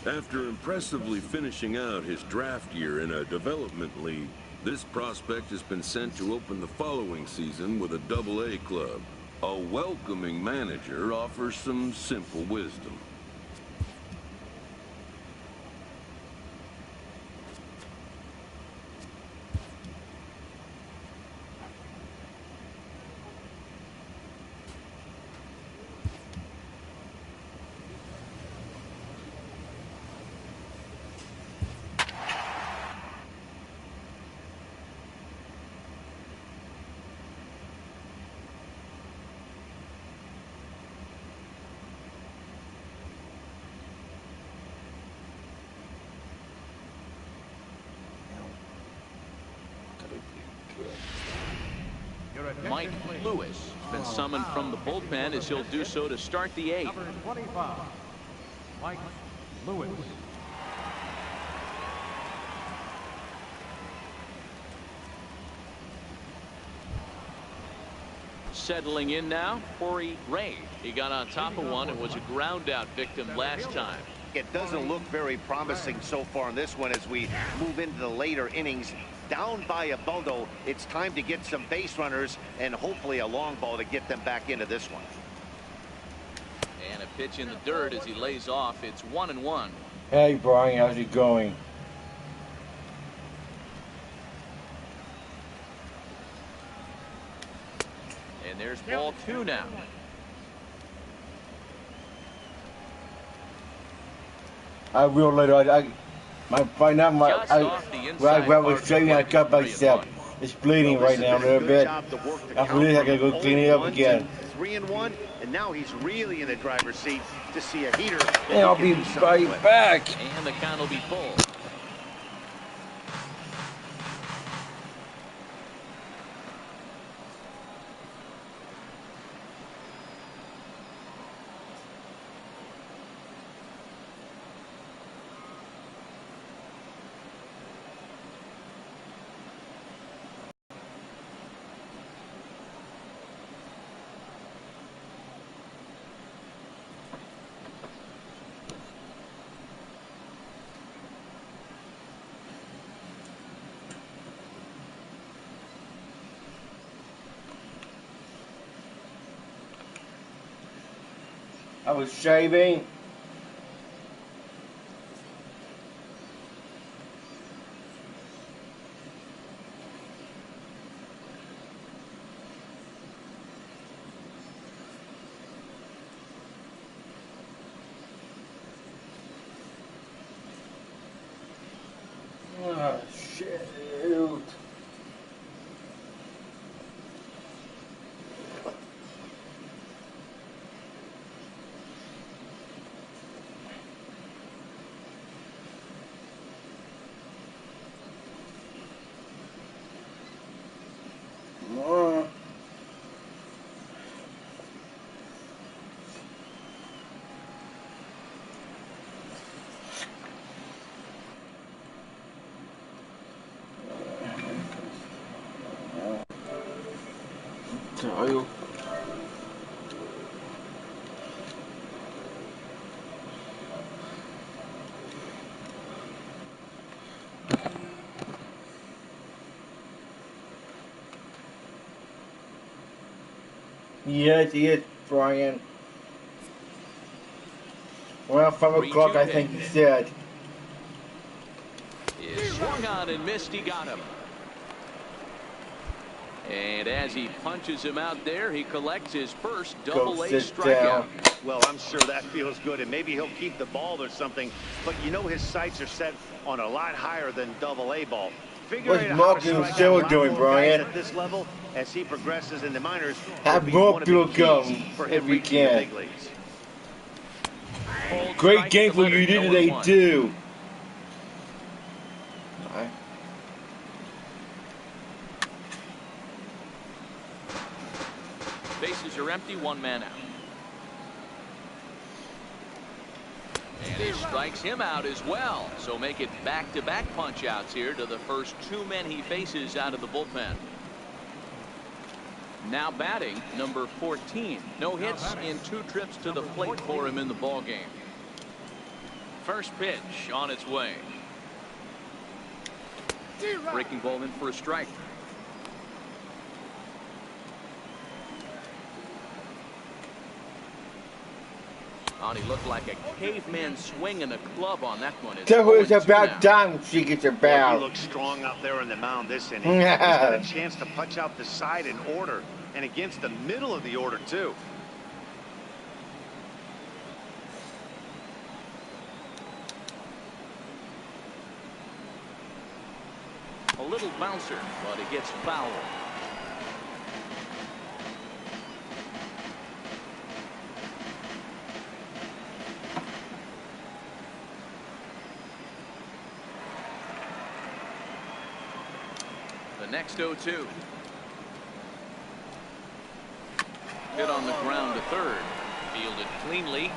After impressively finishing out his draft year in a development league, this prospect has been sent to open the following season with a Double-A club. A welcoming manager offers some simple wisdom. Mike Lewis has been summoned from the bullpen as he'll do so to start the eighth. Number 25, Mike Lewis. Settling in now, Corey Ray. He got on top of one and was a ground out victim last time. It doesn't look very promising so far in this one as we move into the later innings. Down by a bundle, it's time to get some base runners and hopefully a long ball to get them back into this one. And a pitch in the dirt as he lays off. It's 1-1. Hey Brian, how's it going? And there's ball 2 now. I will later. By now, I was shaving, I cut myself. It's bleeding right now a little bit. After this, I gotta go clean it up again. 3-1, and now he's really in the driver's seat to see a heater. And I'll be right back. And the count will be full. I was shaving. Oh, shit. Oil. Yes, Brian. Well, 5 o'clock, I think he said. Is swung on and missed. He got him. And as he punches him out there, he collects his first Double-A strikeout. Well, I'm sure that feels good, and maybe he'll keep the ball or something. But you know his sights are set on a lot higher than Double-A ball. What's Martin still doing, Brian? At this level, as he progresses in the minors, have more people come if we can. Great game for you today, too. Bases are empty, 1 man out. And he strikes him out as well. So make it back-to-back punch-outs here to the first 2 men he faces out of the bullpen. Now batting, number 14. No hits in 2 trips to the plate for him in the ballgame. First pitch on its way. Breaking ball in for a strike. Oh, he looked like a caveman swinging a club on that one. It's about time she gets a bow. He looks strong out there on the mound this inning. He's got a chance to punch out the side in order, and against the middle of the order, too. A little bouncer, but it gets fouled. The next 0-2. Hit on the ground to third. Fielded cleanly.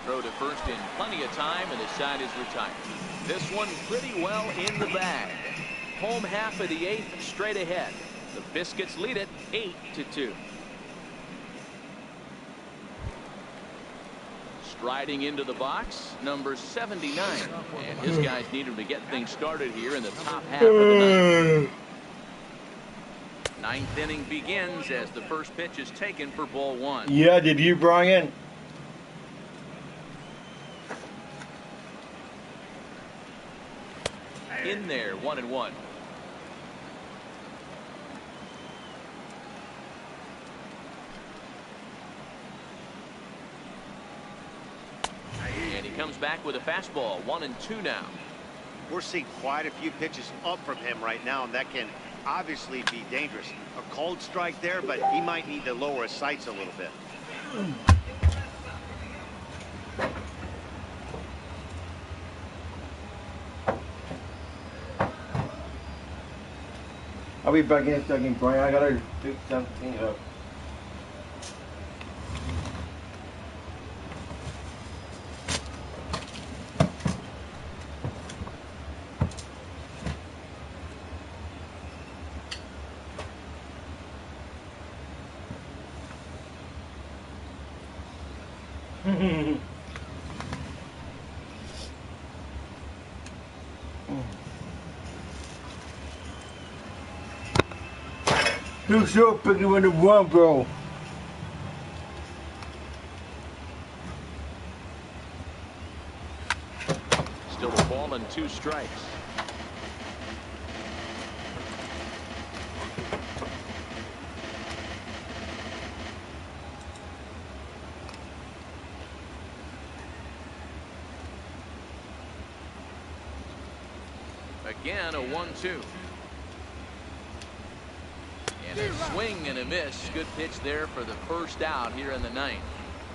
Throw to first in plenty of time, and his side is retired. This one pretty well in the bag. Home half of the 8th straight ahead. The Biscuits lead it 8-2. Striding into the box, number 79. And his guys need him to get things started here in the top half of the 9th. Ninth inning begins as the first pitch is taken for ball 1. Yeah, did you, Brian? In there, 1-1. And he comes back with a fastball. 1-2 now. We're seeing quite a few pitches up from him right now, and that can obviously be dangerous. A cold strike there, but he might need to lower his sights a little bit. I'll be back in a second, Brian. I gotta do something up. You so picky when the one, bro. Still a ball and 2 strikes. Again, a 1-2. And a swing and a miss. Good pitch there for the first out here in the 9th.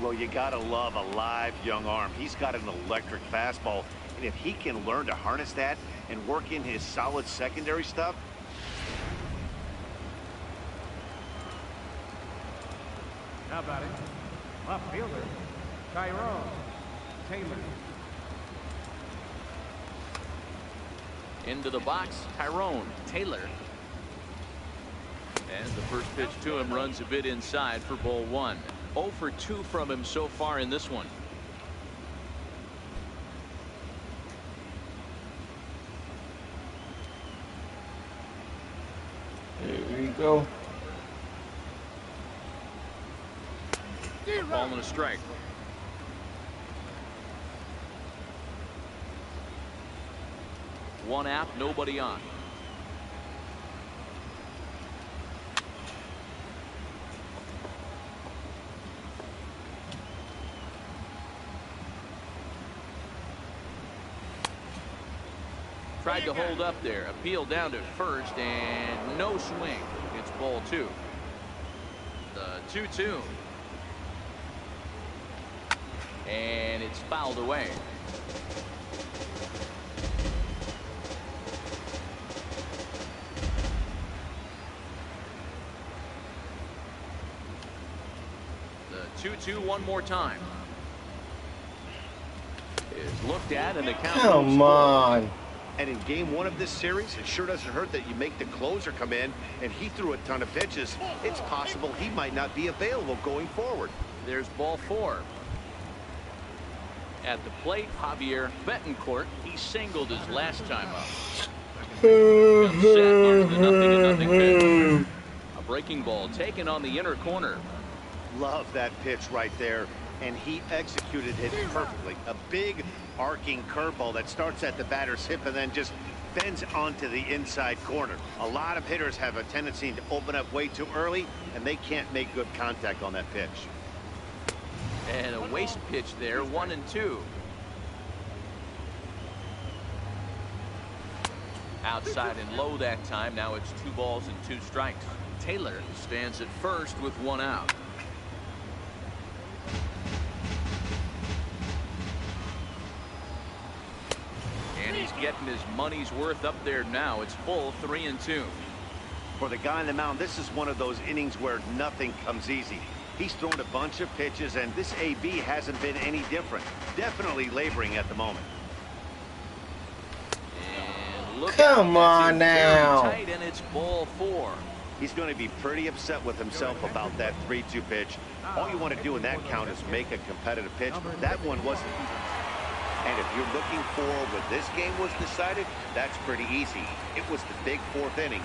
Well, you gotta love a live young arm. He's got an electric fastball, and if he can learn to harness that and work in his solid secondary stuff. Now batting, left fielder, Tyrone Taylor. Into the box, Tyrone Taylor. And the first pitch to him runs a bit inside for ball 1. 0 for 2 from him so far in this one. There we go. Ball and a strike. One out, nobody on. Tried to hold up there. Appeal down to first and no swing. It's ball 2. The 2-2. And it's fouled away. The 2-2 one more time. Is looked at and the count. Come on. And in game 1 of this series, it sure doesn't hurt that you make the closer come in, and he threw a ton of pitches. It's possible he might not be available going forward. There's ball 4. At the plate, Javier Betancourt. He singled his last time up. Comes set. Here's the 0-0 pitch. A breaking ball taken on the inner corner. Love that pitch right there, and he executed it perfectly. A big arcing curveball that starts at the batter's hip and then just bends onto the inside corner. A lot of hitters have a tendency to open up way too early, and they can't make good contact on that pitch. And a waste pitch there, 1-2. Outside and low that time. Now it's 2 balls and 2 strikes. Taylor stands at first with 1 out. And he's getting his money's worth up there now. It's full 3-2. For the guy on the mound, this is one of those innings where nothing comes easy. He's thrown a bunch of pitches, and this AB hasn't been any different. Definitely laboring at the moment. And look Come on now. tight, and it's ball 4. He's going to be pretty upset with himself about that 3-2 pitch. All you want to do in that count is make a competitive pitch. That one wasn't. And if you're looking for when this game was decided, that's pretty easy. It was the big 4th inning.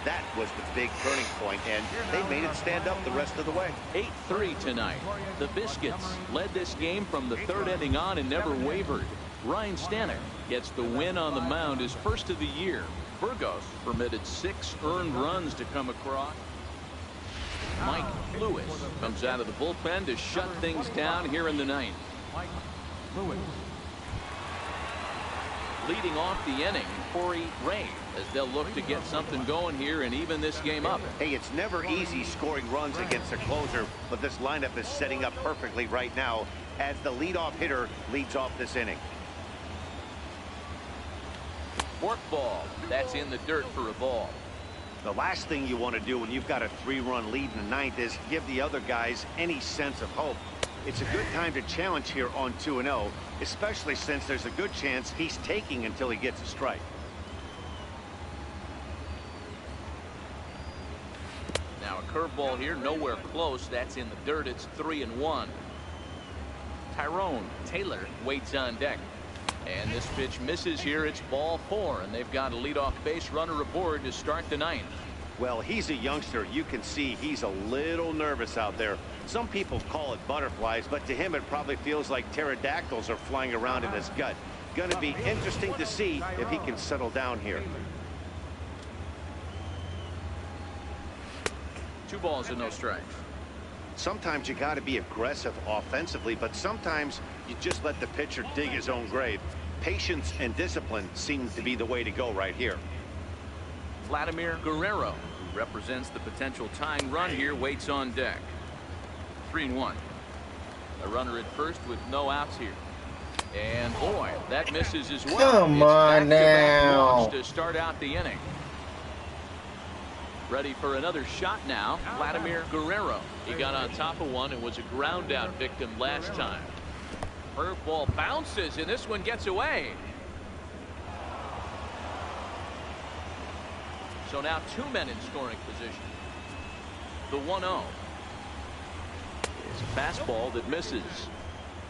That was the big turning point, and they made it stand up the rest of the way. 8-3 tonight. The Biscuits led this game from the 3rd inning on and never wavered. Ryan Stanek gets the win on the mound, his first of the year. Burgos permitted 6 earned runs to come across. Mike Lewis comes out of the bullpen to shut things down here in the 9th. Mike Lewis. Leading off the inning, Corey Ray, as they'll look to get something going here and even this game up. Hey, it's never easy scoring runs against a closer, but this lineup is setting up perfectly right now as the leadoff hitter leads off this inning. Fork ball. That's in the dirt for a ball. The last thing you want to do when you've got a 3-run lead in the 9th is give the other guys any sense of hope. It's a good time to challenge here on 2-0, especially since there's a good chance he's taking until he gets a strike. Now a curveball here, nowhere close. That's in the dirt. It's 3-1. Tyrone Taylor waits on deck. And this pitch misses here. It's ball 4, and they've got a leadoff base runner aboard to start the 9th. Well, he's a youngster. You can see he's a little nervous out there. Some people call it butterflies, but to him it probably feels like pterodactyls are flying around in his gut. Going to be interesting to see if he can settle down here. 2 balls and no strikes. Sometimes you got to be aggressive offensively, but sometimes you just let the pitcher dig his own grave. Patience and discipline seem to be the way to go right here. Vladimir Guerrero, who represents the potential tying run here, waits on deck. 3-1. A runner at first with no outs here. And boy, that misses as well. Come on now. To start out the inning. Ready for another shot now. Vladimir Guerrero. He got on top of one and was a ground out victim last time. Curveball bounces, and this one gets away. So now 2 men in scoring position. The 1-0. It's a fastball that misses.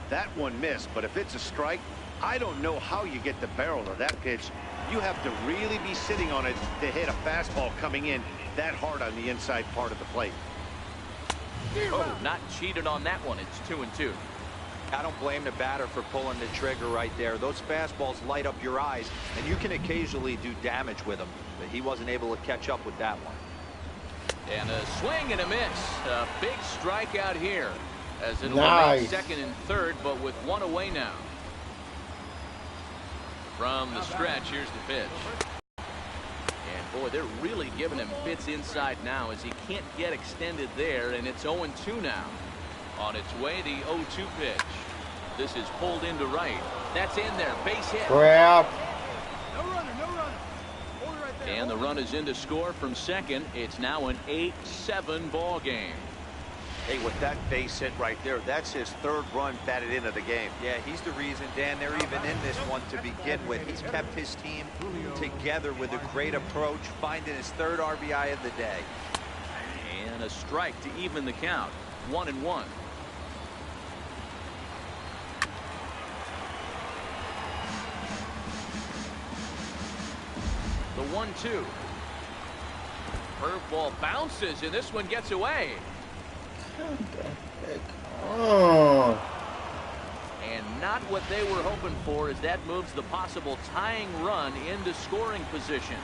That one missed, but if it's a strike, I don't know how you get the barrel of that pitch. You have to really be sitting on it to hit a fastball coming in that hard on the inside part of the plate. Oh, not cheated on that one. It's 2-2. I don't blame the batter for pulling the trigger right there. Those fastballs light up your eyes, and you can occasionally do damage with them. But he wasn't able to catch up with that one. And a swing and a miss. A big strikeout here as it'll Nice. be 2nd and 3rd, but with 1 away now. From the stretch, here's the pitch. And boy, they're really giving him fits inside now as he can't get extended there, and it's 0-2 now. On its way, the 0-2 pitch. This is pulled into right. That's in there. Base hit. Crap. No runner, no runner. Hold it right there. And the run is in to score from second. It's now an 8-7 ball game. Hey, with that base hit right there, that's his 3rd run batted into the game. Yeah, he's the reason, Dan, they're even in this one to begin with. He's kept his team together with a great approach, finding his 3rd RBI of the day. And a strike to even the count. 1-1. The 1-2. Curveball bounces, and this one gets away. Oh. And not what they were hoping for, as that moves the possible tying run into scoring position.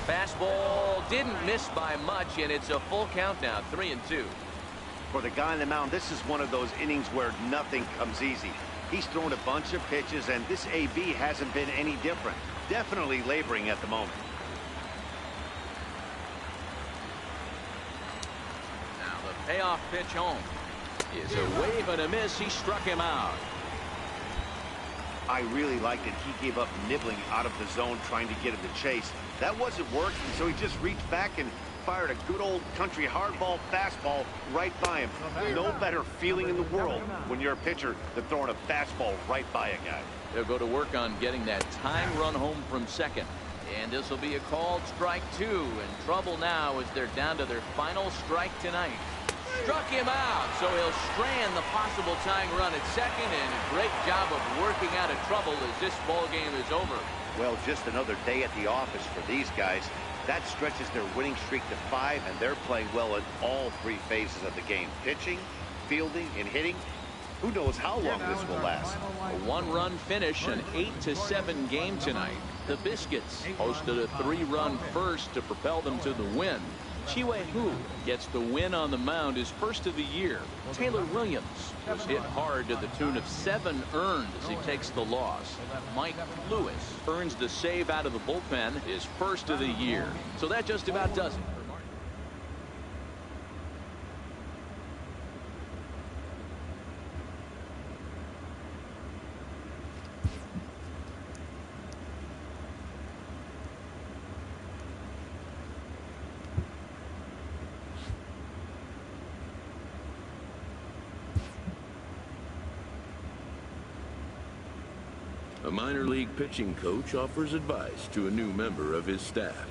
Fastball didn't miss by much, and it's a full count now, 3-2. For the guy on the mound, this is one of those innings where nothing comes easy. He's thrown a bunch of pitches, and this AB hasn't been any different. Definitely laboring at the moment. Now the payoff pitch home is a wave and a miss. He struck him out. I really liked it. He gave up nibbling out of the zone, trying to get him to chase. That wasn't working, so he just reached back and fired a good old country hardball fastball right by him. No better feeling in the world when you're a pitcher than throwing a fastball right by a guy. They'll go to work on getting that tying run home from second. And this will be a called strike 2. In trouble now as they're down to their final strike tonight. Struck him out, so he'll strand the possible tying run at second, and a great job of working out of trouble as this ball game is over. Well, just another day at the office for these guys. That stretches their winning streak to 5, and they're playing well in all 3 phases of the game. Pitching, fielding, and hitting. Who knows how long this will last. A 1-run finish, an 8-7 game tonight. The Biscuits posted a 3-run first to propel them to the win. Chi-Wei Hu gets the win on the mound, his first of the year. Taylor Williams was hit hard to the tune of 7 earned as he takes the loss. Mike Lewis earns the save out of the bullpen, his first of the year. So that just about does it. A minor league pitching coach offers advice to a new member of his staff.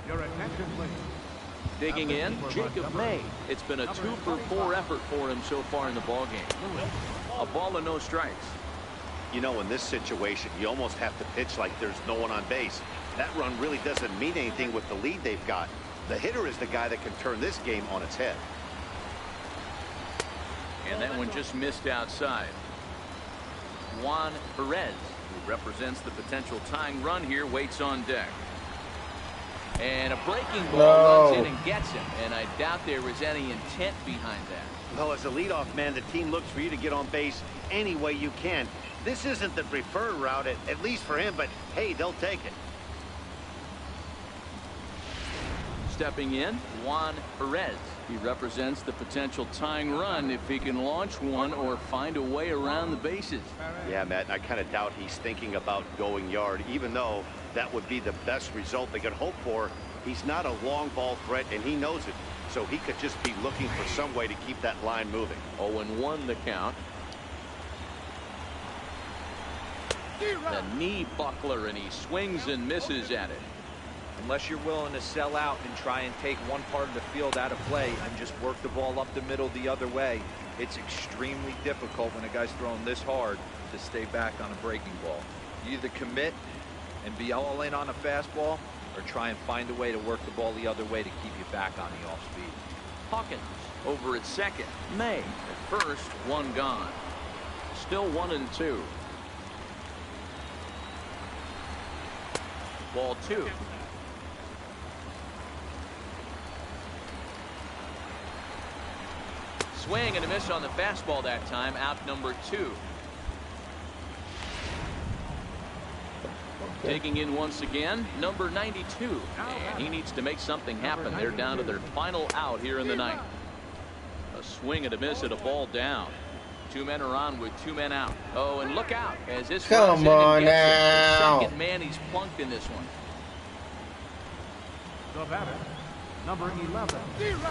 Your attention, please. Digging in, Jacob May. It's been a 2-for-4 effort for him so far in the ballgame. A ball and no strikes. You know, in this situation, you almost have to pitch like there's no one on base. That run really doesn't mean anything with the lead they've got. The hitter is the guy that can turn this game on its head. And that one just missed outside. Juan Perez, who represents the potential tying run here, waits on deck. And a breaking ball runs in and gets him. And I doubt there was any intent behind that. Well, as a leadoff man, the team looks for you to get on base any way you can. This isn't the preferred route, at least for him, but hey, they'll take it. Stepping in, Juan Perez. He represents the potential tying run if he can launch one or find a way around the bases. Yeah, Matt, and I kind of doubt he's thinking about going yard, even though that would be the best result they could hope for. He's not a long ball threat, and he knows it. So he could just be looking for some way to keep that line moving. 0-1 the count. The knee buckler, and he swings and misses at it. Unless you're willing to sell out and try and take one part of the field out of play and just work the ball up the middle the other way, it's extremely difficult when a guy's throwing this hard to stay back on a breaking ball. You either commit and be all in on a fastball, or try and find a way to work the ball the other way to keep you back on the off speed. Hawkins over at second. May at first, one gone. Still 1-2. Ball 2. swing and a miss on the fastball that time. Out number 2. Taking in once again, number 92. And he needs to make something happen. They're down to their final out here in the ninth. A swing and a miss at a ball down. 2 men are on with 2 men out. Oh, and look out as this Come on now. The second man he's plunked in this one. The batter, number 11.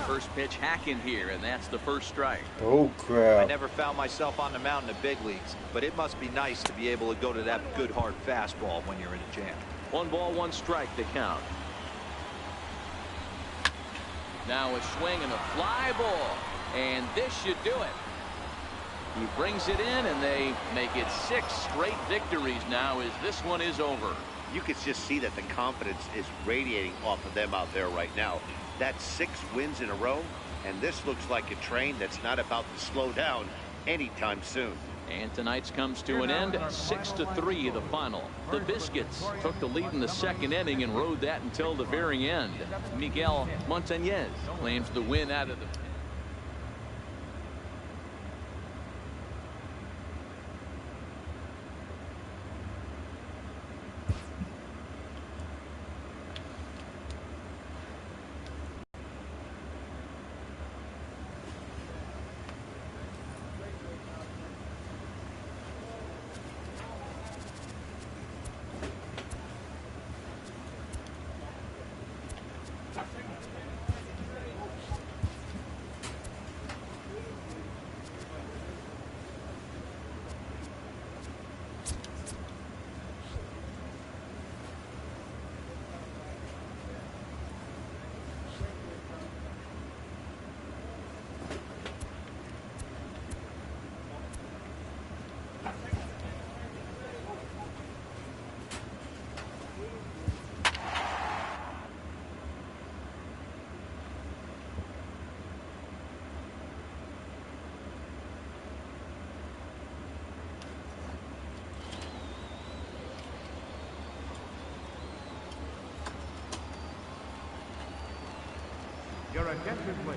First pitch hacking here, and that's the first strike. Oh, crap. I never found myself on the mound in the big leagues, but it must be nice to be able to go to that good hard fastball when you're in a jam. 1 ball, 1 strike to count. Now a swing and a fly ball, and this should do it. He brings it in, and they make it 6 straight victories now as this one is over. You could just see that the confidence is radiating off of them out there right now. That's 6 wins in a row, and this looks like a train that's not about to slow down anytime soon. And tonight's comes to an end. 6-3 the final. The Biscuits took the lead in the second inning and rode that until the very end. Miguel Montañez claims the win out of the Your attention, please.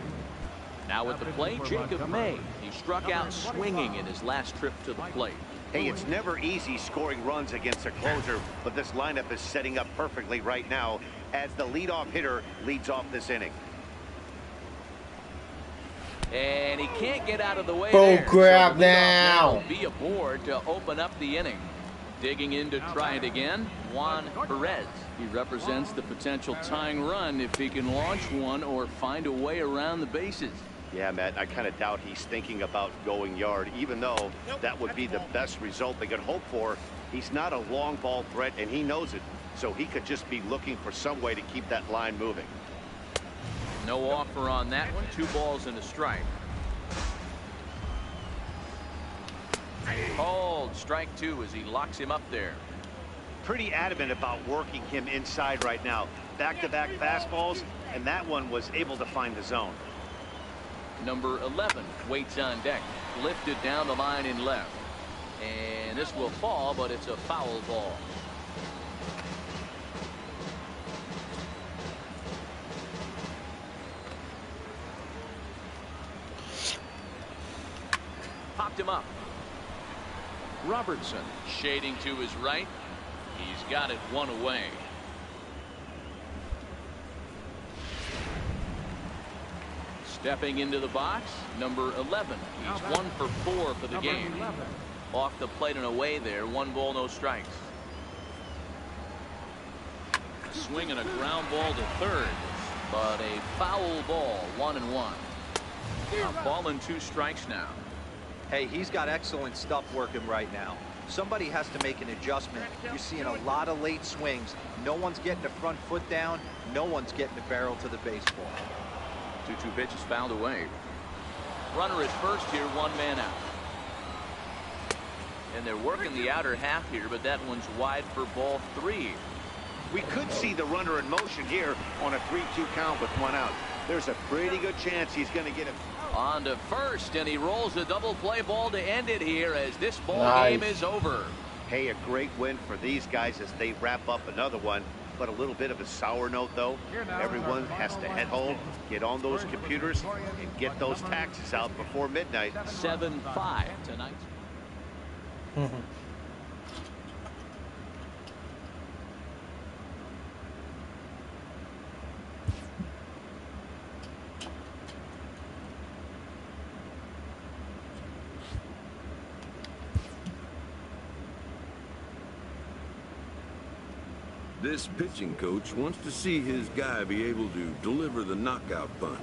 Now at the plate, Jacob May. He struck out swinging in his last trip to the plate. Hey, it's never easy scoring runs against a closer, but this lineup is setting up perfectly right now as the leadoff hitter leads off this inning. And he can't get out of the way Oh, there. crap So the leadoff now. will be aboard to open up the inning. Digging in to try it again, Juan Perez. He represents the potential tying run if he can launch one or find a way around the bases. Yeah, Matt, I kind of doubt he's thinking about going yard, even though that would be the best result they could hope for. He's not a long ball threat, and he knows it, so he could just be looking for some way to keep that line moving. No offer on that one. 2 balls and a strike. Called strike 2 as he locks him up there. Pretty adamant about working him inside right now. Back-to-back fastballs, and that one was able to find the zone. Number 11 waits on deck. Lifted down the line in left. And this will fall, but it's a foul ball. Popped him up. Robertson shading to his right. He's got it 1 away. Stepping into the box, number 11. He's 1 for 4 for the game. Off the plate and away there. 1 ball, no strikes. Swing and a ground ball to third, but a foul ball. 1-1. A ball and 2 strikes now. Hey, he's got excellent stuff working right now. Somebody has to make an adjustment. You're seeing a lot of late swings. No one's getting the front foot down. No one's getting the barrel to the baseball. 2-2 pitch is fouled away. Runner at first here, 1 man out. And they're working the outer half here, but that one's wide for ball 3. We could see the runner in motion here on a 3-2 count with 1 out. There's a pretty good chance he's going to get it. On to first, and he rolls a double play ball to end it here as this ball Nice. game is over. Hey, a great win for these guys as they wrap up another one. but a little bit of a sour note, though. Everyone has to head home, get on those computers, and get those taxes out before midnight. 7-5 tonight. This pitching coach wants to see his guy be able to deliver the knockout punch.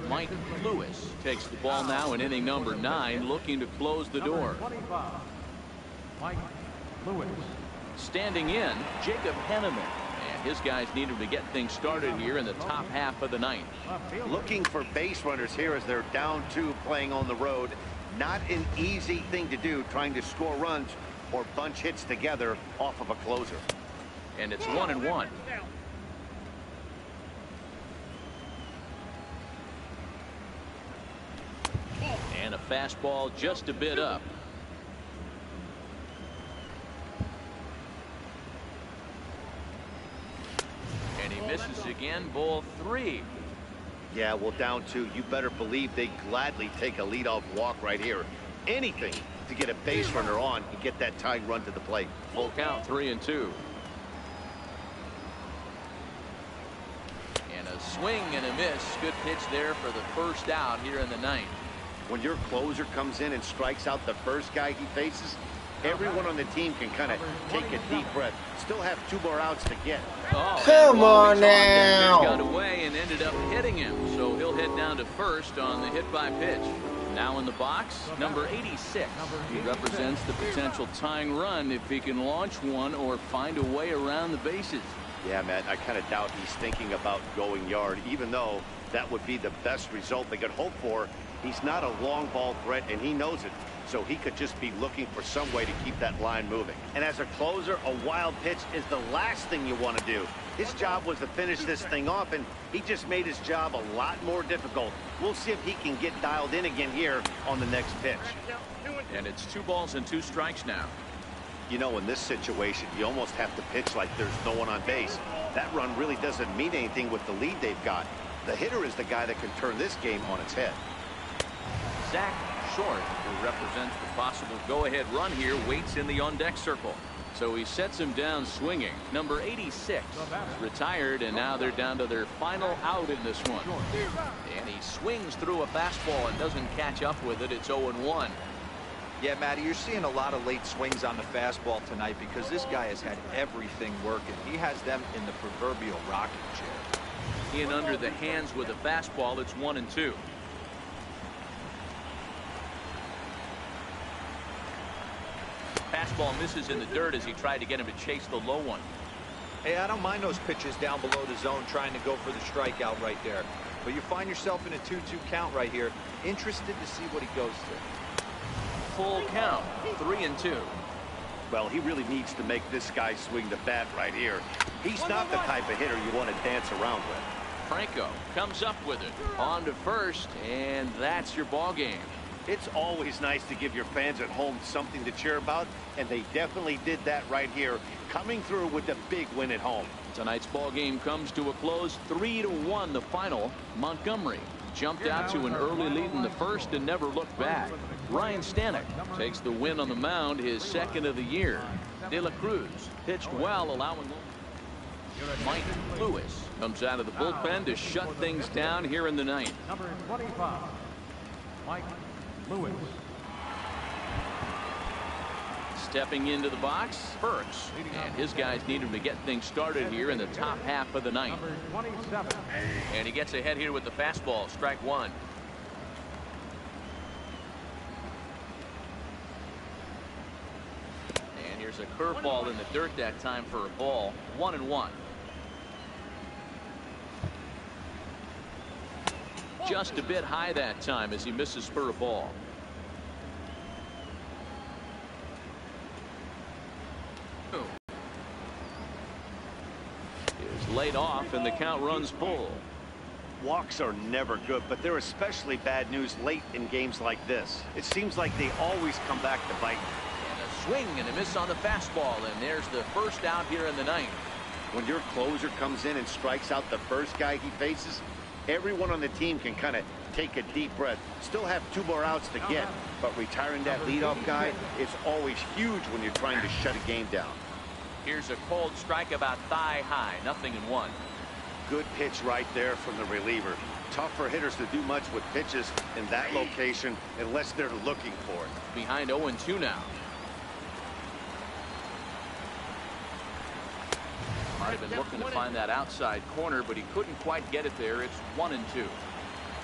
Mike Lewis takes the ball now in inning number 9, looking to close the door. Mike Lewis. Standing in, Jacob Henneman. And his guys need him to get things started here in the top half of the ninth. Looking for base runners here as they're down 2 playing on the road. Not an easy thing to do, trying to score runs or bunch hits together off of a closer. And it's 1-1. And a fastball just a bit up. And he misses again, ball 3. Yeah, well, down 2, you better believe they gladly take a leadoff walk right here. Anything to get a base runner on and get that tying run to the plate. Full count, 3-2. And a swing and a miss. Good pitch there for the first out here in the ninth. When your closer comes in and strikes out the first guy he faces, everyone on the team can kind of take a deep breath. Still have 2 more outs to get. Oh, come on now. Got away and ended up hitting him, so he'll head down to first on the hit by pitch. Now in the box, number 86. He represents the potential tying run if he can launch one or find a way around the bases. Yeah, Matt, I kind of doubt he's thinking about going yard, even though that would be the best result they could hope for. He's not a long ball threat, and he knows it. So he could just be looking for some way to keep that line moving. And as a closer, a wild pitch is the last thing you want to do. His job was to finish this thing off, and he just made his job a lot more difficult. We'll see if he can get dialed in again here on the next pitch. And it's 2 balls and 2 strikes now. You know, in this situation, you almost have to pitch like there's no one on base. That run really doesn't mean anything with the lead they've got. The hitter is the guy that can turn this game on its head. Zach Short, who represents the possible go-ahead run here, waits in the on-deck circle. So he sets him down swinging. Number 86 retired, and now they're down to their final out in this one. And he swings through a fastball and doesn't catch up with it. It's 0-1. Yeah, Matty, you're seeing a lot of late swings on the fastball tonight because this guy has had everything working. He has them in the proverbial rocking chair. In under the hands with a fastball, it's 1-2. Fastball misses in the dirt as he tried to get him to chase the low one. Hey, I don't mind those pitches down below the zone trying to go for the strikeout right there. But you find yourself in a 2-2 count right here. Interested to see what he goes to. Full count, 3-2. Well, he really needs to make this guy swing the bat right here. He's not the type of hitter you want to dance around with. Franco comes up with it. On to first, and that's your ball game. It's always nice to give your fans at home something to cheer about, and they definitely did that right here, coming through with the big win at home. Tonight's ball game comes to a close, 3-1 the final. Montgomery jumped out to an early lead in the first and never looked back. Ryan Stanek takes the win on the mound, his second of the year. De La Cruz pitched well, allowing Mike Lewis comes out of the bullpen to shut things down here in the ninth. Number 25, Mike Lewis. Stepping into the box, Burks, and his guys need him to get things started here in the top half of the ninth. Number 27. And he gets ahead here with the fastball, strike 1. And here's a curveball in the dirt that time for a ball, 1-1. just a bit high that time as he misses for a ball. Is laid off and the count runs full. Walks are never good, but they're especially bad news late in games like this. It seems like they always come back to bite. And a swing and a miss on the fastball, and there's the first out here in the ninth. When your closer comes in and strikes out the first guy he faces, everyone on the team can kind of take a deep breath. Still have 2 more outs to get, but retiring that leadoff guy, it's always huge when you're trying to shut a game down. Here's a cold strike about thigh high, 0-1. Good pitch right there from the reliever. Tough for hitters to do much with pitches in that location unless they're looking for it. Behind 0-2 now. Might have been looking to find that outside corner, but he couldn't quite get it there. It's 1-2.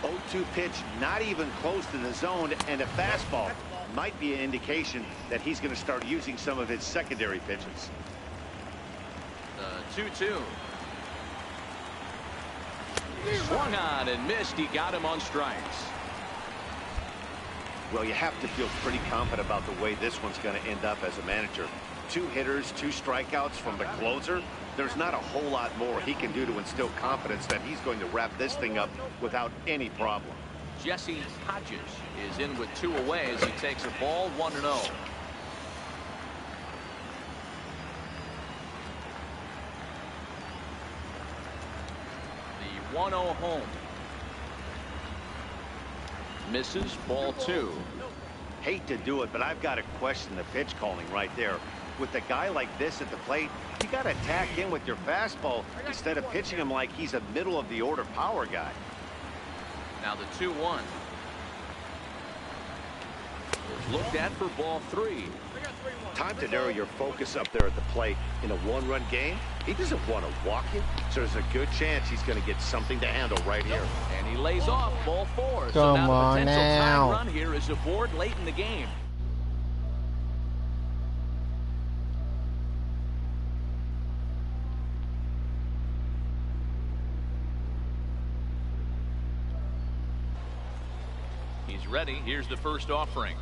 0-2 pitch, not even close to the zone, and a fastball might be an indication that he's going to start using some of his secondary pitches. 2-2. Swung on and missed. He got him on strikes. Well, you have to feel pretty confident about the way this one's going to end up as a manager. 2 hitters, 2 strikeouts from the closer. There's not a whole lot more he can do to instill confidence that he's going to wrap this thing up without any problem. Jesse Hodges is in with 2 away as he takes a ball, 1-0. The 1-0 home. Misses, ball 2. Hate to do it, but I've got to question the pitch calling right there. With a guy like this at the plate, you got to tack in with your fastball instead of pitching him like he's a middle of the order power guy. Now the 2-1. Looked at for ball 3. Time to narrow your focus up there at the plate. In a 1-run game, he doesn't want to walk you, so there's a good chance he's going to get something to handle right here. And he lays off ball 4. So Come now the on potential now. time run here is aboard late in the game. He's ready. Here's the first offering.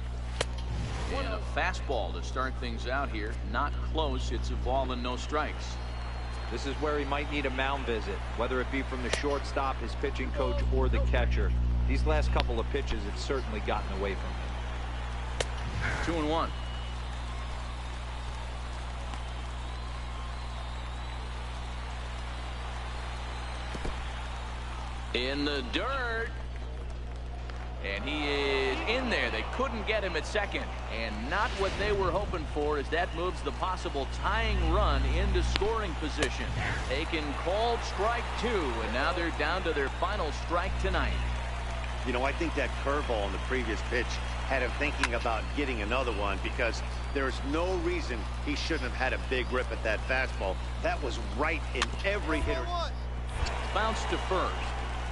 And a fastball to start things out here. Not close. It's a ball and no strikes. This is where he might need a mound visit, whether it be from the shortstop, his pitching coach, or the catcher. These last couple of pitches, it's certainly gotten away from him. 2-1. In the dirt. And he is in there. They couldn't get him at second. And not what they were hoping for, as that moves the possible tying run into scoring position. Taken called strike 2, and now they're down to their final strike tonight. You know, I think that curveball in the previous pitch had him thinking about getting another one, because there's no reason he shouldn't have had a big rip at that fastball. That was right in every hitter. Bounce to first.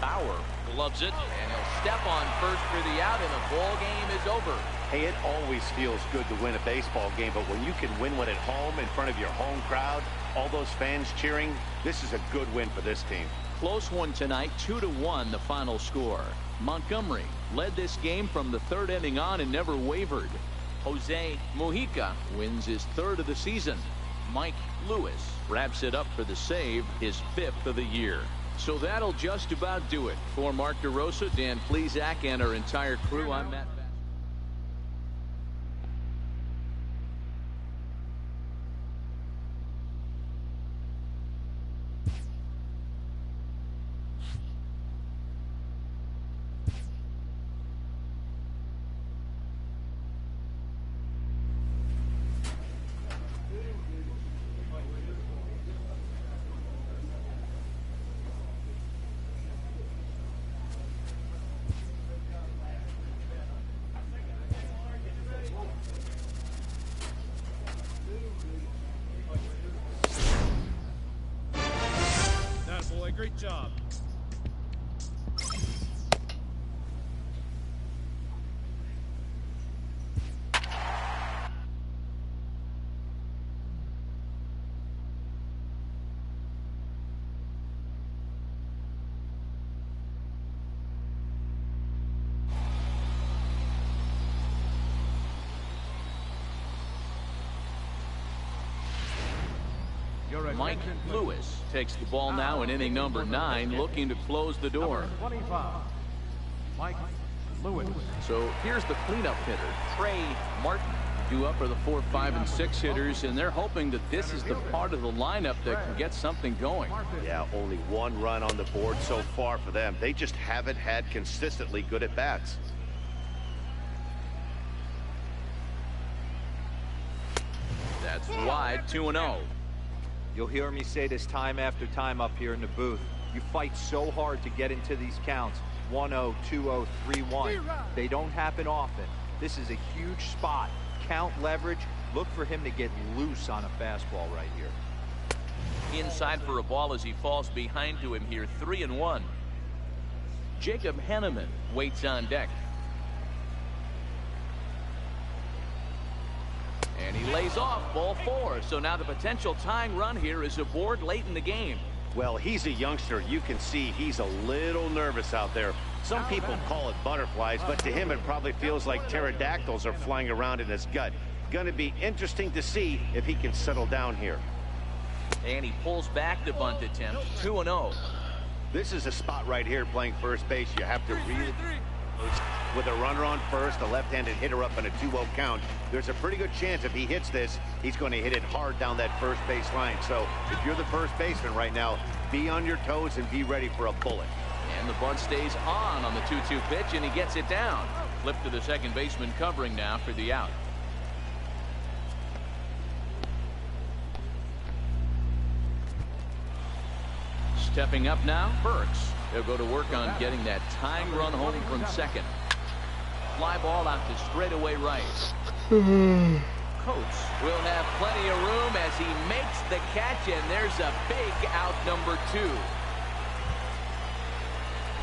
Bauer gloves it, and he'll step on first for the out, and the ball game is over. Hey, it always feels good to win a baseball game, but when you can win one at home in front of your home crowd, all those fans cheering, this is a good win for this team. Close one tonight, 2-1 the final score. Montgomery led this game from the 3rd inning on and never wavered. Jose Mujica wins his 3rd of the season. Mike Lewis wraps it up for the save, his 5th of the year. So that'll just about do it. For Mark DeRosa, Dan Plesac, and our entire crew, I'm Matt. Great job. Mike Lewis takes the ball now in inning number 9, looking to close the door. Number 25, Mike Lewis. So here's the cleanup hitter, Trey Martin, due up for the 4, 5, and 6 hitters, and they're hoping that this is the part of the lineup that can get something going. Yeah, only 1 run on the board so far for them. They just haven't had consistently good at bats. That's wide, 2-0. You'll hear me say this time after time up here in the booth. You fight so hard to get into these counts. 1-0, 2-0, 3-1. They don't happen often. This is a huge spot. Count leverage. Look for him to get loose on a fastball right here. Inside for a ball as he falls behind to him here, 3-1. Jacob Henneman waits on deck. And he lays off, ball 4. So now the potential tying run here is aboard late in the game. Well, he's a youngster. You can see he's a little nervous out there. Some people call it butterflies, but to him it probably feels like pterodactyls are flying around in his gut. Going to be interesting to see if he can settle down here. And he pulls back the bunt attempt, 2-0. This is a spot right here playing first base. You have to really... With a runner on first, a left-handed hitter up in a 2-0 count, there's a pretty good chance if he hits this, he's going to hit it hard down that first base line. So if you're the first baseman right now, be on your toes and be ready for a bullet. And the bunt stays on the 2-2 pitch, and he gets it down. Flip to the second baseman covering now for the out. Stepping up now, Burks. They'll go to work on getting that tying run home from second. Fly ball out to straightaway right. Coates will have plenty of room as he makes the catch, and there's a big out, number 2.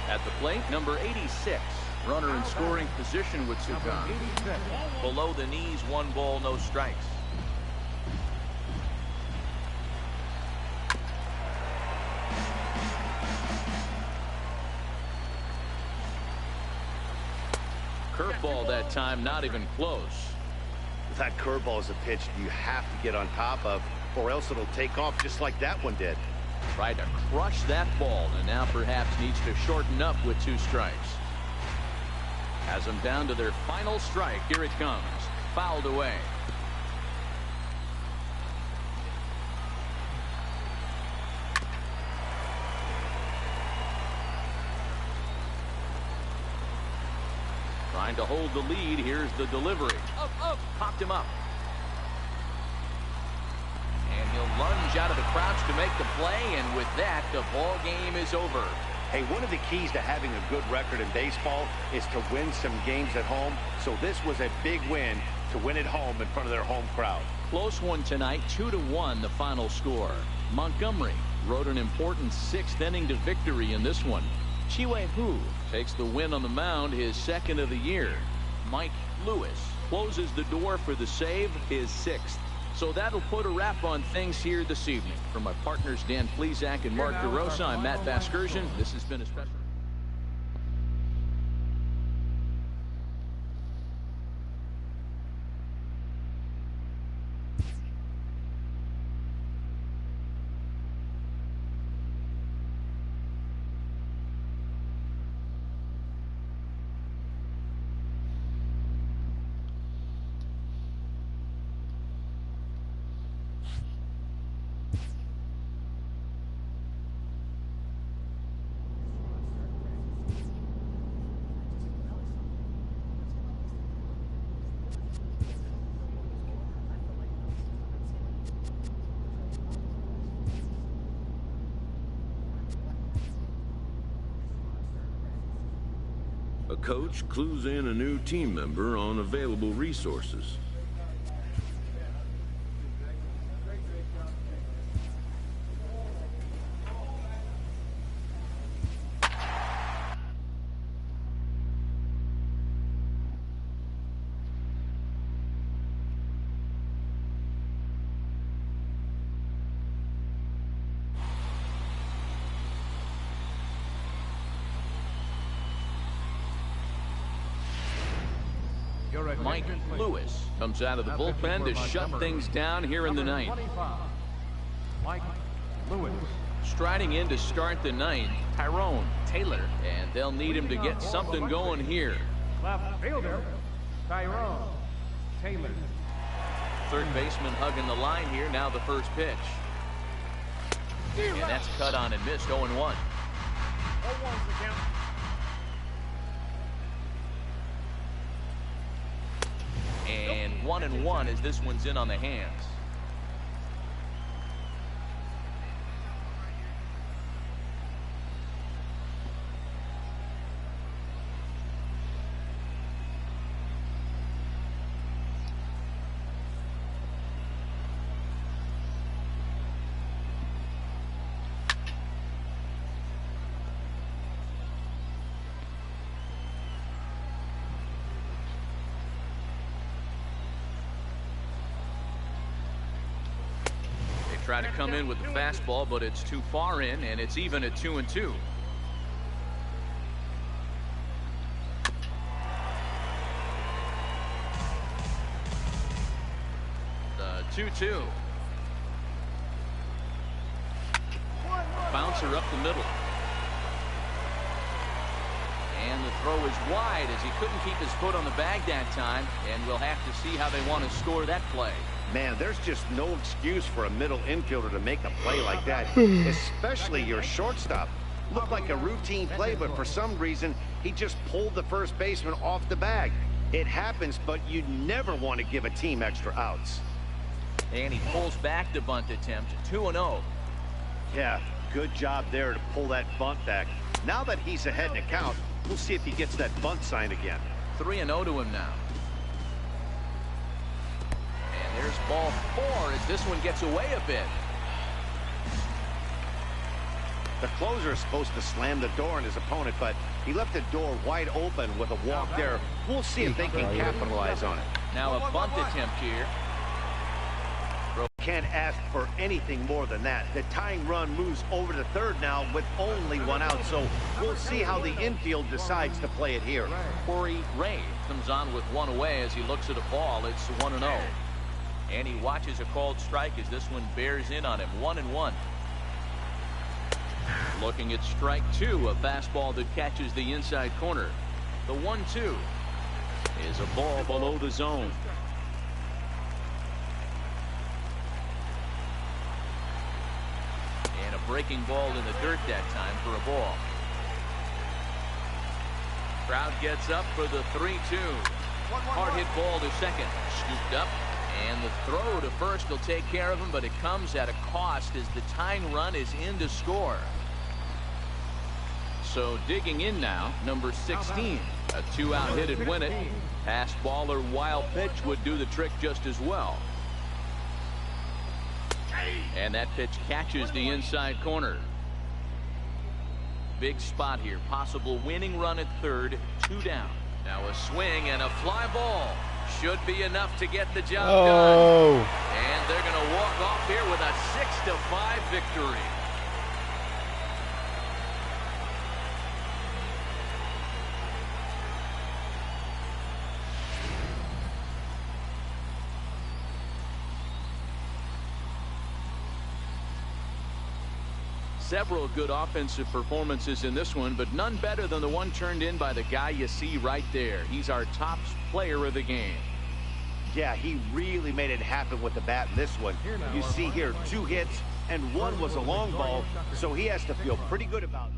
At the plate, number 86. Runner in scoring position with Sukan. Below the knees, 1 ball, no strikes. Curveball that time, not even close. That curveball is a pitch you have to get on top of, or else it'll take off just like that one did. Tried to crush that ball, and now perhaps needs to shorten up with 2 strikes. Has them down to their final strike. Here it comes. Fouled away. Trying to hold the lead. Here's the delivery. Up. Popped him up. And he'll lunge out of the crouch to make the play, and with that, the ball game is over. Hey, one of the keys to having a good record in baseball is to win some games at home. So this was a big win to win at home in front of their home crowd. Close one tonight, 2-1 the final score. Montgomery rode an important 6th inning to victory in this one. Chih-Wei Hu takes the win on the mound, his 2nd of the year. Mike Lewis closes the door for the save, his 6th. So that'll put a wrap on things here this evening. From my partners Dan Plesac and Mark DeRosa, I'm Matt Vasgersian. This has been a special... A coach clues in a new team member on available resources. Mike Lewis comes out of the bullpen to shut things down here in the ninth. Mike Lewis. Striding in to start the ninth, Tyrone Taylor, and they'll need him to get something going here. Left fielder, Tyrone Taylor. Third baseman hugging the line here. Now the first pitch. And that's cut on and missed. 0-1. 0-1's the count. And 1-1 as this one's in on the hands. Try to come in with the fastball, but it's too far in, and it's even at 2-2. The 2-2. Bouncer up the middle. And the throw is wide as he couldn't keep his foot on the bag that time, and we'll have to see how they want to score that play. Man, there's just no excuse for a middle infielder to make a play like that, especially your shortstop. Looked like a routine play, but for some reason, he just pulled the first baseman off the bag. It happens, but you never want to give a team extra outs. And he pulls back the bunt attempt, 2-0. Yeah, good job there to pull that bunt back. Now that he's ahead in the count, we'll see if he gets that bunt sign again. 3-0 to him now. There's ball 4 as this one gets away a bit. The closer is supposed to slam the door on his opponent, but he left the door wide open with a walk there. We'll see if they can capitalize on it. Now a bunt attempt here. Can't ask for anything more than that. The tying run moves over to third now with only one out, so we'll see how the infield decides to play it here. Corey Ray comes on with one away as he looks at a ball. It's 1-0. And he watches a called strike as this one bears in on him. 1-1. Looking at strike 2, a fastball that catches the inside corner. The 1-2 is a ball below the zone. And a breaking ball in the dirt that time for a ball. Crowd gets up for the 3-2. Hard hit ball to second. Scooped up. And the throw to first will take care of him, but it comes at a cost as the tying run is in to score. So digging in now, number 16. A 2-out hit and win it. Pass ball or wild pitch would do the trick just as well. And that pitch catches the inside corner. Big spot here. Possible winning run at third. 2 down. Now a swing and a fly ball. Should be enough to get the job done. And they're going to walk off here with a 6-5 victory. Several good offensive performances in this one, but none better than the one turned in by the guy you see right there. He's our top player of the game. Yeah, he really made it happen with the bat in this one. You see here 2 hits and 1 was a long ball, so he has to feel pretty good about it.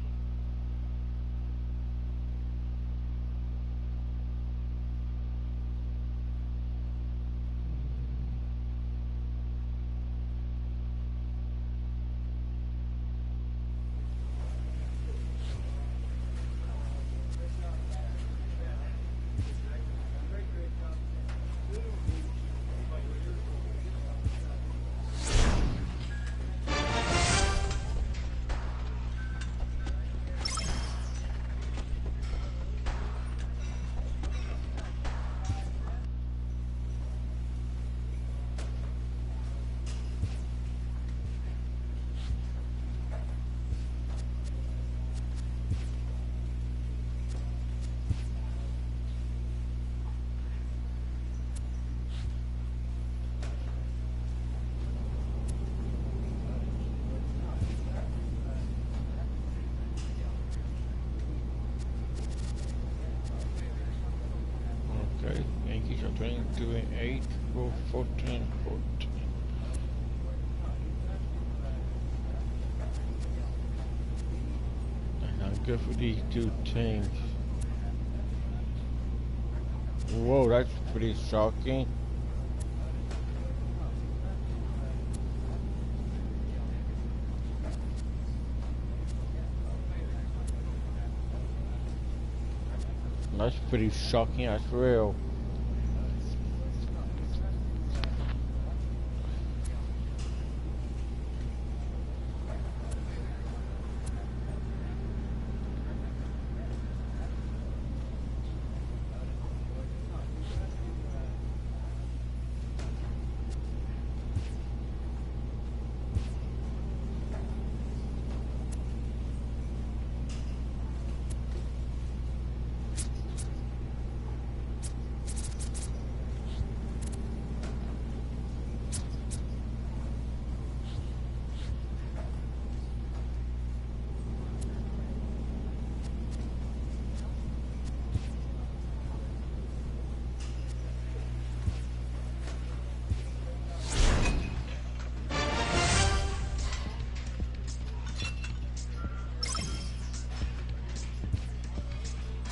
doing 8, 14, 14. I'm good for these two teams. Whoa, that's pretty shocking. That's pretty shocking, that's real.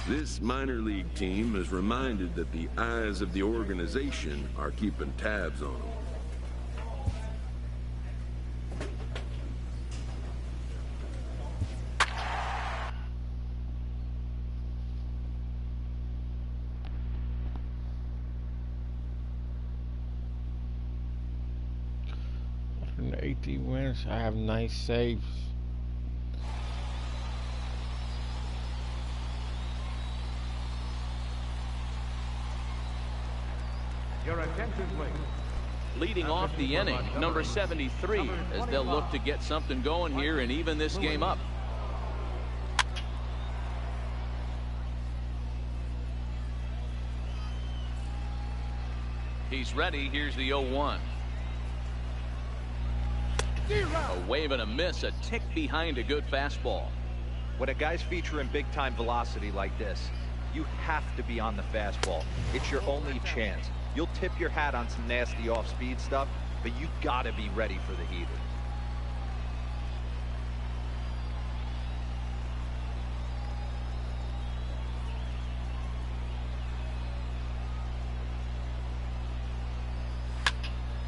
This minor league team is reminded that the eyes of the organization are keeping tabs on them. In 18 wins, I have 9 saves. Your attention, please. Leading off the inning, number 73, as they'll look to get something going here and even this game up. He's ready. Here's the 0-1. A wave and a miss, a tick behind a good fastball. When a guy's featuring big-time velocity like this, you have to be on the fastball. It's your only chance. You'll tip your hat on some nasty off-speed stuff, but you gotta be ready for the heater.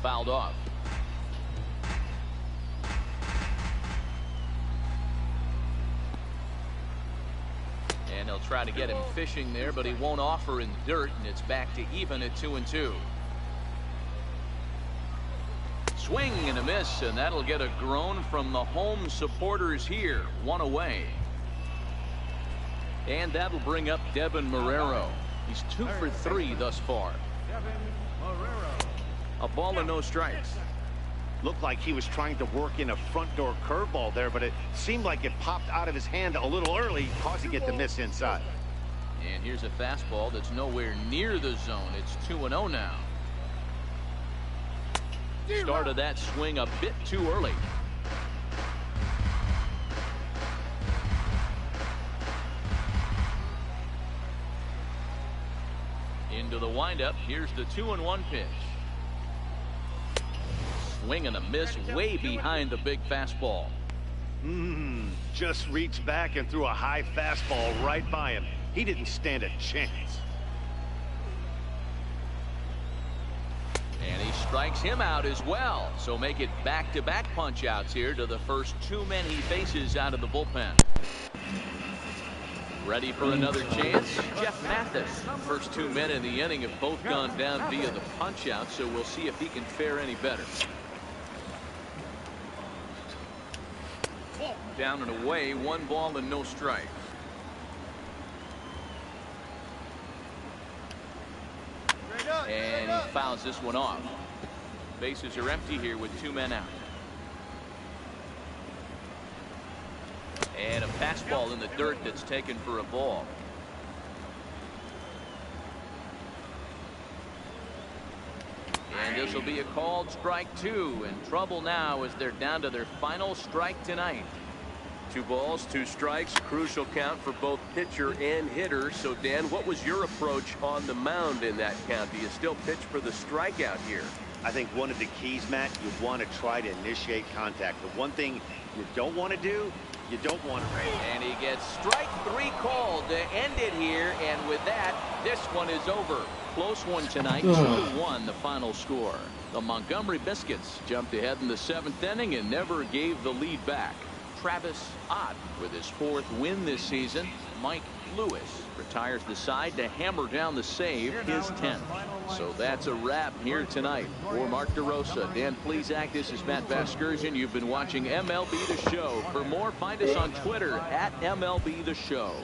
Fouled off. And he'll try to get him fishing there, but he won't offer in the dirt, and it's back to even at 2-2. Swing and a miss, and that'll get a groan from the home supporters here. 1 away. And that'll bring up Devin Marrero. He's 2 for 3 thus far. A ball and no strikes. Looked like he was trying to work in a front door curveball there, but it seemed like it popped out of his hand a little early, causing it to miss inside. And here's a fastball that's nowhere near the zone. It's 2-0 now. Started that swing a bit too early. Into the windup. Here's the 2-1 pitch. Swing and a miss way behind the big fastball. Just reached back and threw a high fastball right by him. He didn't stand a chance. And he strikes him out as well. So make it back-to-back punch-outs here to the first 2 men he faces out of the bullpen. Ready for another chance? Jeff Mathis. First 2 men in the inning have both gone down via the punch-out, so we'll see if he can fare any better. Down and away, 1 ball and no strike. And he fouls this one off. Bases are empty here with 2 men out. And a fastball in the dirt that's taken for a ball. And this will be a called strike 2. In trouble now as they're down to their final strike tonight. 2 balls, 2 strikes, crucial count for both pitcher and hitter. So, Dan, what was your approach on the mound in that count? Do you still pitch for the strikeout here? I think one of the keys, Matt, you want to try to initiate contact. The one thing you don't want to do, you don't want to. And he gets strike 3 called to end it here. And with that, this one is over. Close one tonight, 2-1 the final score. The Montgomery Biscuits jumped ahead in the 7th inning and never gave the lead back. Travis Ott with his 4th win this season. Mike Lewis retires the side to hammer down the save, his 10th. So that's a wrap here tonight. For Mark DeRosa, Dan Plesac, this is Matt Vasgersian. You've been watching MLB The Show. For more, find us on Twitter at MLB The Show.